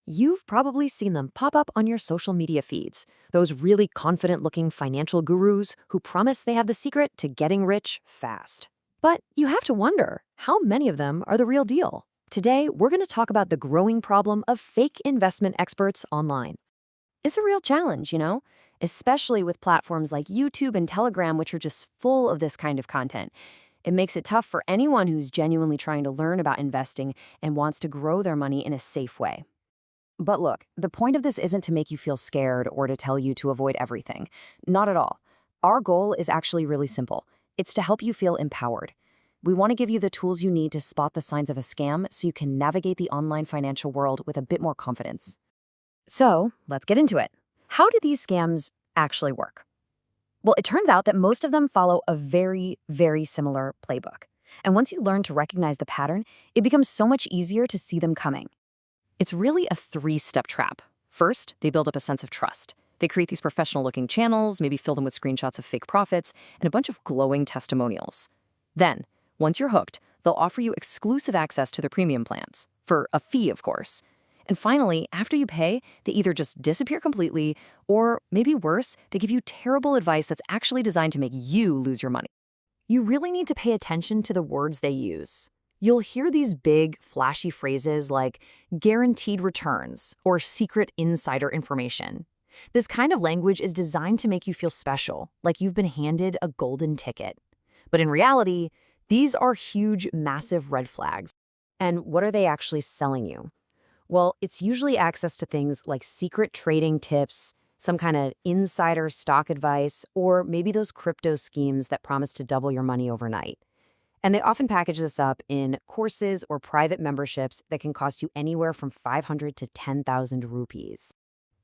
You've probably seen them pop up on your social media feeds. Those really confident-looking financial gurus who promise they have the secret to getting rich fast. But you have to wonder, how many of them are the real deal? Today, we're going to talk about the growing problem of fake investment experts online. It's a real challenge, especially with platforms like YouTube and Telegram, which are just full of this kind of content. It makes it tough for anyone who's genuinely trying to learn about investing and wants to grow their money in a safe way. But look, the point of this isn't to make you feel scared or to tell you to avoid everything. Not at all. Our goal is actually really simple. It's to help you feel empowered. We want to give you the tools you need to spot the signs of a scam so you can navigate the online financial world with a bit more confidence. So, let's get into it. How do these scams actually work? Well, it turns out that most of them follow a very, very similar playbook. And once you learn to recognize the pattern, it becomes so much easier to see them coming. It's really a three-step trap. First, they build up a sense of trust. They create these professional-looking channels, maybe fill them with screenshots of fake profits, and a bunch of glowing testimonials. Then, once you're hooked, they'll offer you exclusive access to their premium plans, for a fee, of course. And finally, after you pay, they either just disappear completely, or maybe worse, they give you terrible advice that's actually designed to make you lose your money. You really need to pay attention to the words they use. You'll hear these big, flashy phrases like guaranteed returns or secret insider information. This kind of language is designed to make you feel special, like you've been handed a golden ticket. But in reality, these are huge, massive red flags. And what are they actually selling you? Well, it's usually access to things like secret trading tips, some kind of insider stock advice, or maybe those crypto schemes that promise to double your money overnight. And they often package this up in courses or private memberships that can cost you anywhere from 500 to 10,000 rupees.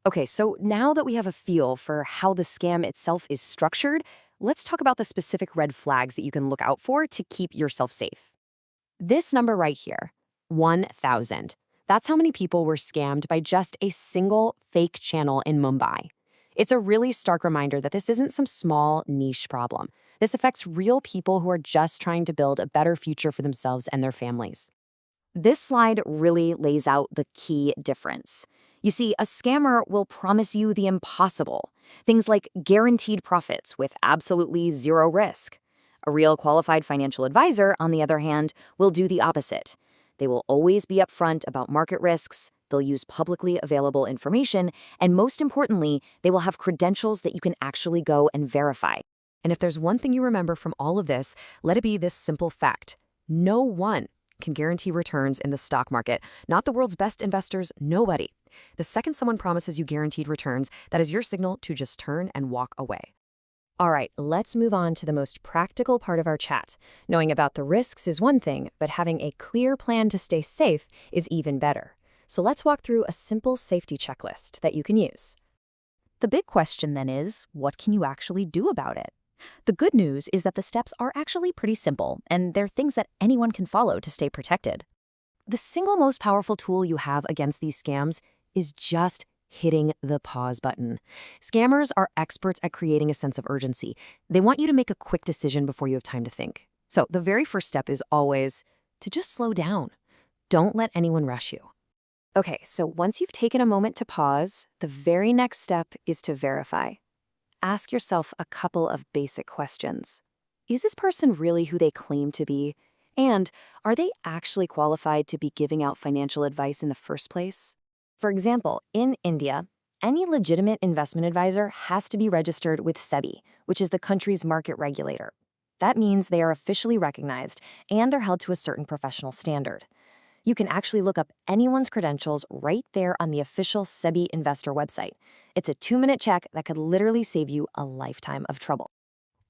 Okay, so now that we have a feel for how the scam itself is structured, let's talk about the specific red flags that you can look out for to keep yourself safe. This number right here, 1,000. That's how many people were scammed by just a single fake channel in Mumbai. It's a really stark reminder that this isn't some small niche problem. This affects real people who are just trying to build a better future for themselves and their families. This slide really lays out the key difference. You see, a scammer will promise you the impossible, things like guaranteed profits with absolutely zero risk. A real qualified financial advisor, on the other hand, will do the opposite. They will always be upfront about market risks, they'll use publicly available information, and most importantly, they will have credentials that you can actually go and verify. And if there's one thing you remember from all of this, let it be this simple fact. No one can guarantee returns in the stock market. Not the world's best investors, nobody. The second someone promises you guaranteed returns, that is your signal to just turn and walk away. All right, let's move on to the most practical part of our chat. Knowing about the risks is one thing, but having a clear plan to stay safe is even better. So let's walk through a simple safety checklist that you can use. The big question then is, what can you actually do about it? The good news is that the steps are actually pretty simple, and they're things that anyone can follow to stay protected. The single most powerful tool you have against these scams is just hitting the pause button. Scammers are experts at creating a sense of urgency. They want you to make a quick decision before you have time to think. So the very first step is always to just slow down. Don't let anyone rush you. Okay, so once you've taken a moment to pause, the very next step is to verify. Ask yourself a couple of basic questions. Is this person really who they claim to be? And are they actually qualified to be giving out financial advice in the first place? For example, in India, any legitimate investment advisor has to be registered with SEBI, which is the country's market regulator. That means they are officially recognized and they're held to a certain professional standard. You can actually look up anyone's credentials right there on the official SEBI investor website. It's a 2-minute check that could literally save you a lifetime of trouble.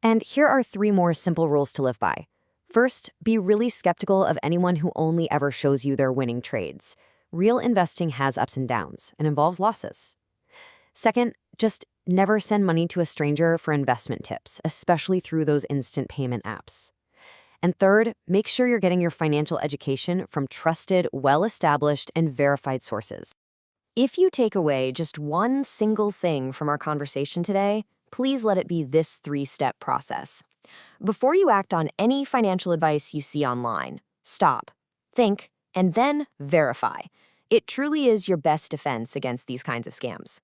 And here are 3 more simple rules to live by. First, be really skeptical of anyone who only ever shows you their winning trades. Real investing has ups and downs and involves losses. Second, just never send money to a stranger for investment tips, especially through those instant payment apps. And third, make sure you're getting your financial education from trusted, well-established, and verified sources. If you take away just one single thing from our conversation today, please let it be this 3-step process. Before you act on any financial advice you see online, stop, think, and then verify. It truly is your best defense against these kinds of scams.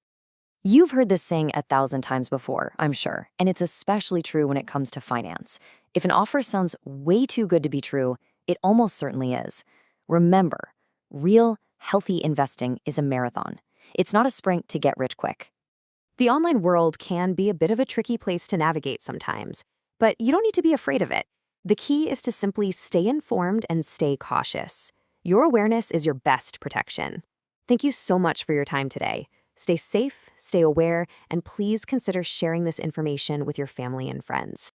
You've heard this saying 1,000 times before, I'm sure, and it's especially true when it comes to finance. If an offer sounds way too good to be true, it almost certainly is. Remember, real, healthy investing is a marathon. It's not a sprint to get rich quick. The online world can be a bit of a tricky place to navigate sometimes, but you don't need to be afraid of it. The key is to simply stay informed and stay cautious. Your awareness is your best protection. Thank you so much for your time today. Stay safe, stay aware, and please consider sharing this information with your family and friends.